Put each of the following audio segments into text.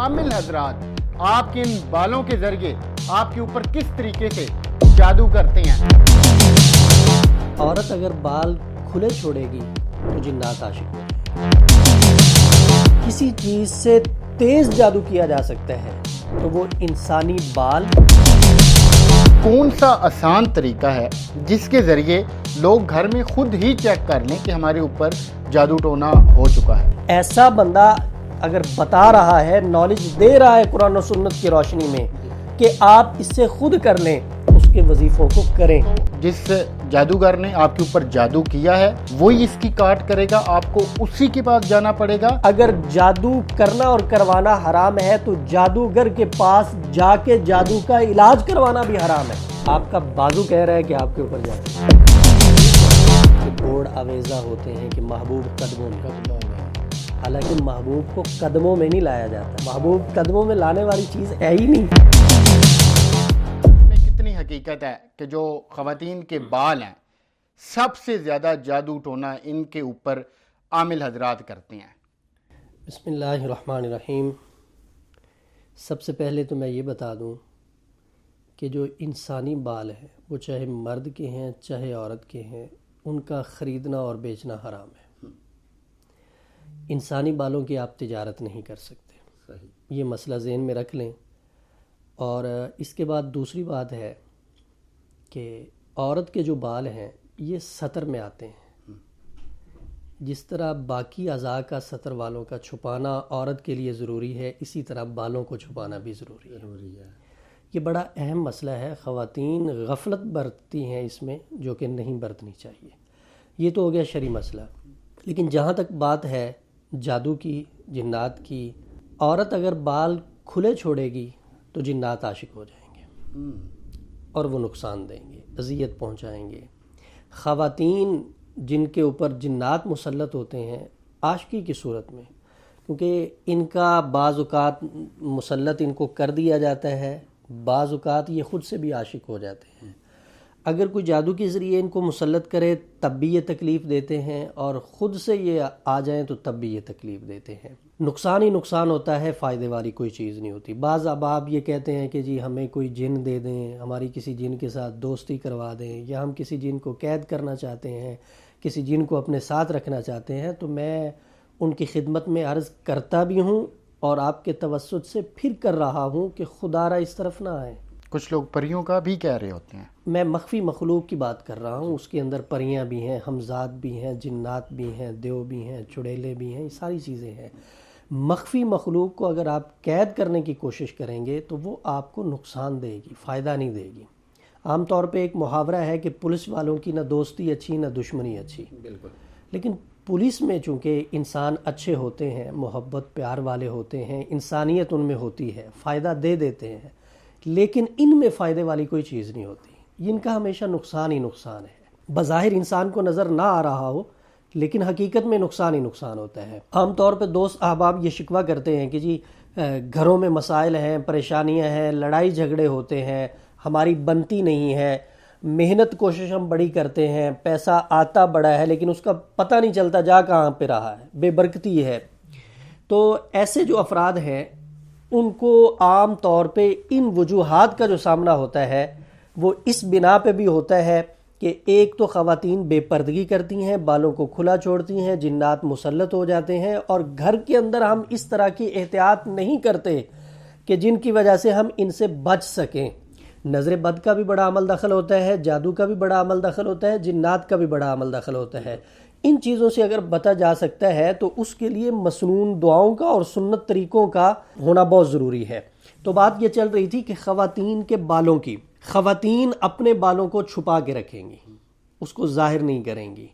عامل حضرات آپ کے ان بالوں کے ذریعے آپ کے اوپر کس طریقے سے جادو کرتے ہیں۔ عورت اگر بال کھلے چھوڑے گی تو جنات عاشق ہو جائیں گے۔ کسی چیز سے تیز جادو کیا جا سکتا ہے تو وہ انسانی بال۔ کون سا آسان طریقہ ہے جس کے ذریعے لوگ گھر میں خود ہی چیک کر لیں کہ ہمارے اوپر جادو ٹونا ہو چکا ہے؟ ایسا بندہ اگر بتا رہا ہے، نالج دے رہا ہے قرآن و سنت کی روشنی میں کہ آپ اس سے خود کر لیں، اس کے وظیفوں کو کریں۔ جس جادوگر نے آپ کے اوپر جادو کیا ہے وہی اس کی کاٹ کرے گا، آپ کو اسی کے پاس جانا پڑے گا۔ اگر جادو کرنا اور کروانا حرام ہے تو جادوگر کے پاس جا کے جادو کا علاج کروانا بھی حرام ہے۔ آپ کا بازو کہہ رہا ہے کہ آپ کے اوپر جادو بوڑ آویزہ ہوتے ہیں کہ محبوب قدموں میں، حالانکہ محبوب کو قدموں میں نہیں لایا جاتا، محبوب قدموں میں لانے والی چیز ہے ہی نہیں۔ کتنی حقیقت ہے کہ جو خواتین کے بال ہیں سب سے زیادہ جادو ٹونا ان کے اوپر عامل حضرات کرتے ہیں؟ بسم اللہ الرحمن الرحیم۔ سب سے پہلے تو میں یہ بتا دوں کہ جو انسانی بال ہیں وہ چاہے مرد کے ہیں چاہے عورت کے ہیں، ان کا خریدنا اور بیچنا حرام ہے۔ انسانی بالوں کی آپ تجارت نہیں کر سکتے، یہ مسئلہ ذہن میں رکھ لیں۔ اور اس کے بعد دوسری بات ہے کہ عورت کے جو بال ہیں یہ سطر میں آتے ہیں۔ جس طرح باقی اعضاء کا سطر والوں کا چھپانا عورت کے لیے ضروری ہے، اسی طرح بالوں کو چھپانا بھی ضروری ہے۔ یہ بڑا اہم مسئلہ ہے، خواتین غفلت برتتی ہیں اس میں، جو کہ نہیں برتنی چاہیے۔ یہ تو ہو گیا شرعی مسئلہ۔ لیکن جہاں تک بات ہے جادو کی، جنات کی، عورت اگر بال کھلے چھوڑے گی تو جنات عاشق ہو جائیں گے اور وہ نقصان دیں گے، اذیت پہنچائیں گے۔ خواتین جن کے اوپر جنات مسلط ہوتے ہیں عاشقی کی صورت میں، کیونکہ ان کا بعض اوقات مسلط ان کو کر دیا جاتا ہے، بعض اوقات یہ خود سے بھی عاشق ہو جاتے ہیں۔ اگر کوئی جادو کے ذریعے ان کو مسلط کرے تب بھی یہ تکلیف دیتے ہیں، اور خود سے یہ آ جائیں تو تب بھی یہ تکلیف دیتے ہیں۔ نقصان ہی نقصان ہوتا ہے، فائدے والی کوئی چیز نہیں ہوتی۔ بعض احباب یہ کہتے ہیں کہ جی ہمیں کوئی جن دے دیں، ہماری کسی جن کے ساتھ دوستی کروا دیں، یا ہم کسی جن کو قید کرنا چاہتے ہیں، کسی جن کو اپنے ساتھ رکھنا چاہتے ہیں، تو میں ان کی خدمت میں عرض کرتا بھی ہوں اور آپ کے توسط سے پھر کر رہا ہوں کہ خدا را اس طرف نہ آئیں۔ کچھ لوگ پریوں کا بھی کہہ رہے ہوتے ہیں۔ میں مخفی مخلوق کی بات کر رہا ہوں، اس کے اندر پریاں بھی ہیں، حمزات بھی ہیں، جنات بھی ہیں، دیو بھی ہیں، چڑیلے بھی ہیں، یہ ساری چیزیں ہیں۔ مخفی مخلوق کو اگر آپ قید کرنے کی کوشش کریں گے تو وہ آپ کو نقصان دے گی، فائدہ نہیں دے گی۔ عام طور پہ ایک محاورہ ہے کہ پولیس والوں کی نہ دوستی اچھی نہ دشمنی اچھی۔ بالکل۔ لیکن پولیس میں چونکہ انسان اچھے ہوتے ہیں، محبت پیار والے ہوتے ہیں، انسانیت ان میں ہوتی ہے، فائدہ دے دیتے ہیں، لیکن ان میں فائدے والی کوئی چیز نہیں ہوتی، ان کا ہمیشہ نقصان ہی نقصان ہے۔ بظاہر انسان کو نظر نہ آ رہا ہو لیکن حقیقت میں نقصان ہی نقصان ہوتا ہے۔ عام طور پہ دوست احباب یہ شکوہ کرتے ہیں کہ جی گھروں میں مسائل ہیں، پریشانیاں ہیں، لڑائی جھگڑے ہوتے ہیں، ہماری بنتی نہیں ہے، محنت کوشش ہم بڑی کرتے ہیں، پیسہ آتا بڑا ہے لیکن اس کا پتہ نہیں چلتا جا کہاں پہ رہا ہے، بے برکتی ہے۔ تو ایسے جو افراد ہیں ان کو عام طور پہ ان وجوہات کا جو سامنا ہوتا ہے وہ اس بنا پہ بھی ہوتا ہے کہ ایک تو خواتین بے پردگی کرتی ہیں، بالوں کو کھلا چھوڑتی ہیں، جنات مسلط ہو جاتے ہیں، اور گھر کے اندر ہم اس طرح کی احتیاط نہیں کرتے کہ جن کی وجہ سے ہم ان سے بچ سکیں۔ نظر بد کا بھی بڑا عمل دخل ہوتا ہے، جادو کا بھی بڑا عمل دخل ہوتا ہے، جنات کا بھی بڑا عمل دخل ہوتا ہے۔ ان چیزوں سے اگر بچا جا سکتا ہے تو اس کے لیے مسنون دعاؤں کا اور سنت طریقوں کا ہونا بہت ضروری ہے۔ تو بات یہ چل رہی تھی کہ خواتین کے بالوں کی، خواتین اپنے بالوں کو چھپا کے رکھیں گی، اس کو ظاہر نہیں کریں گی۔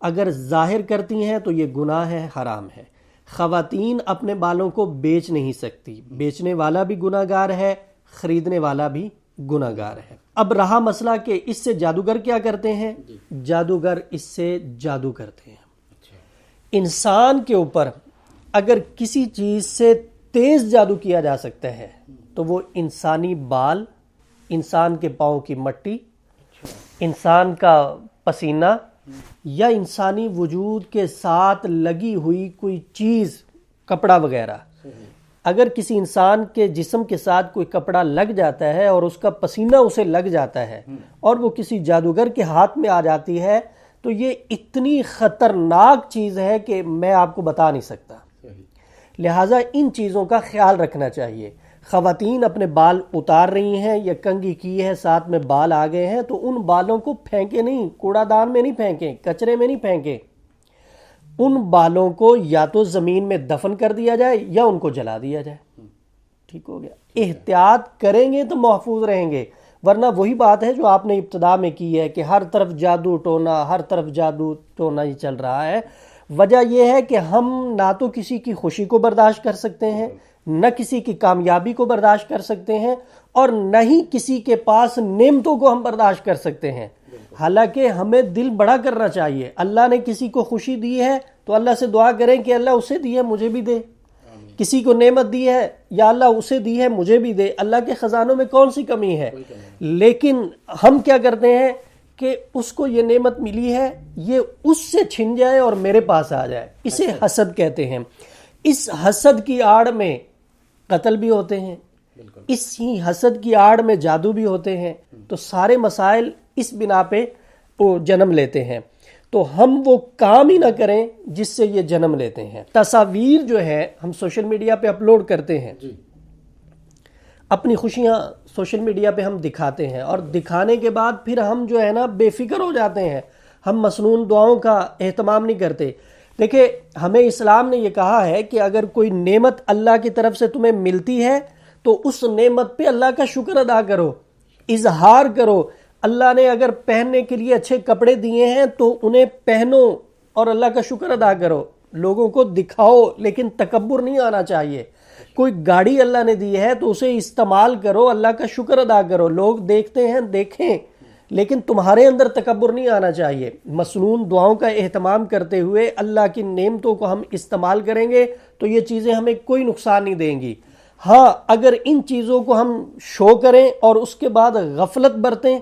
اگر ظاہر کرتی ہیں تو یہ گناہ ہے، حرام ہے۔ خواتین اپنے بالوں کو بیچ نہیں سکتی، بیچنے والا بھی گناہ گار ہے، خریدنے والا بھی گناہ گار ہے۔ اب رہا مسئلہ کہ اس سے جادوگر کیا کرتے ہیں؟ جادوگر اس سے جادو کرتے ہیں۔ انسان کے اوپر اگر کسی چیز سے تیز جادو کیا جا سکتا ہے تو وہ انسانی بال، انسان کے پاؤں کی مٹی، انسان کا پسینہ، یا انسانی وجود کے ساتھ لگی ہوئی کوئی چیز، کپڑا وغیرہ، اگر کسی انسان کے جسم کے ساتھ کوئی کپڑا لگ جاتا ہے اور اس کا پسینہ اسے لگ جاتا ہے اور وہ کسی جادوگر کے ہاتھ میں آ جاتی ہے تو یہ اتنی خطرناک چیز ہے کہ میں آپ کو بتا نہیں سکتا. لہٰذا ان چیزوں کا خیال رکھنا چاہیے. خواتین اپنے بال اتار رہی ہیں یا کنگھی کی ہے ساتھ میں بال آ گئے ہیں تو ان بالوں کو پھینکے نہیں, کوڑا دان میں نہیں پھینکیں, کچرے میں نہیں پھینکیں. ان بالوں کو یا تو زمین میں دفن کر دیا جائے یا ان کو جلا دیا جائے. ٹھیک ہو گیا. احتیاط کریں گے تو محفوظ رہیں گے, ورنہ وہی بات ہے جو آپ نے ابتدا میں کی ہے کہ ہر طرف جادو ٹونا, ہر طرف جادو ٹونا ہی چل رہا ہے. وجہ یہ ہے کہ ہم نہ تو کسی کی خوشی کو برداشت کر سکتے ہیں, نہ کسی کی کامیابی کو برداشت کر سکتے ہیں, اور نہ ہی کسی کے پاس نعمتوں کو ہم برداشت کر سکتے ہیں. حالانکہ ہمیں دل بڑا کرنا چاہیے. اللہ نے کسی کو خوشی دی ہے تو اللہ سے دعا کریں کہ اللہ اسے دی ہے مجھے بھی دے. کسی کو نعمت دی ہے یا اللہ اسے دی ہے مجھے بھی دے. اللہ کے خزانوں میں کون سی کمی ہے؟ لیکن ہم کیا کرتے ہیں کہ اس کو یہ نعمت ملی ہے, یہ اس سے چھن جائے اور میرے پاس آ جائے. اسے حسد کہتے ہیں. اس حسد کی آڑ میں قتل بھی ہوتے ہیں, اسی حسد کی آڑ میں جادو بھی ہوتے ہیں. تو سارے مسائل اس بنا پہ وہ جنم لیتے ہیں. تو ہم وہ کام ہی نہ کریں جس سے یہ جنم لیتے ہیں. تصاویر جو ہے ہم سوشل میڈیا پہ اپلوڈ کرتے ہیں, اپنی خوشیاں سوشل میڈیا پہ ہم دکھاتے ہیں, اور دکھانے کے بعد پھر ہم جو ہے نا بے فکر ہو جاتے ہیں. ہم مسنون دعاؤں کا اہتمام نہیں کرتے. دیکھیں, ہمیں اسلام نے یہ کہا ہے کہ اگر کوئی نعمت اللہ کی طرف سے تمہیں ملتی ہے تو اس نعمت پہ اللہ کا شکر ادا کرو, اظہار کرو. اللہ نے اگر پہننے کے لیے اچھے کپڑے دیے ہیں تو انہیں پہنو اور اللہ کا شکر ادا کرو. لوگوں کو دکھاؤ لیکن تکبر نہیں آنا چاہیے. کوئی گاڑی اللہ نے دی ہے تو اسے استعمال کرو, اللہ کا شکر ادا کرو. لوگ دیکھتے ہیں دیکھیں, لیکن تمہارے اندر تکبر نہیں آنا چاہیے. مسنون دعاؤں کا اہتمام کرتے ہوئے اللہ کی نعمتوں کو ہم استعمال کریں گے تو یہ چیزیں ہمیں کوئی نقصان نہیں دیں گی. ہاں, اگر ان چیزوں کو ہم شو کریں اور اس کے بعد غفلت برتیں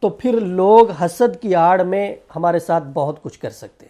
تو پھر لوگ حسد کی آڑ میں ہمارے ساتھ بہت کچھ کر سکتے ہیں.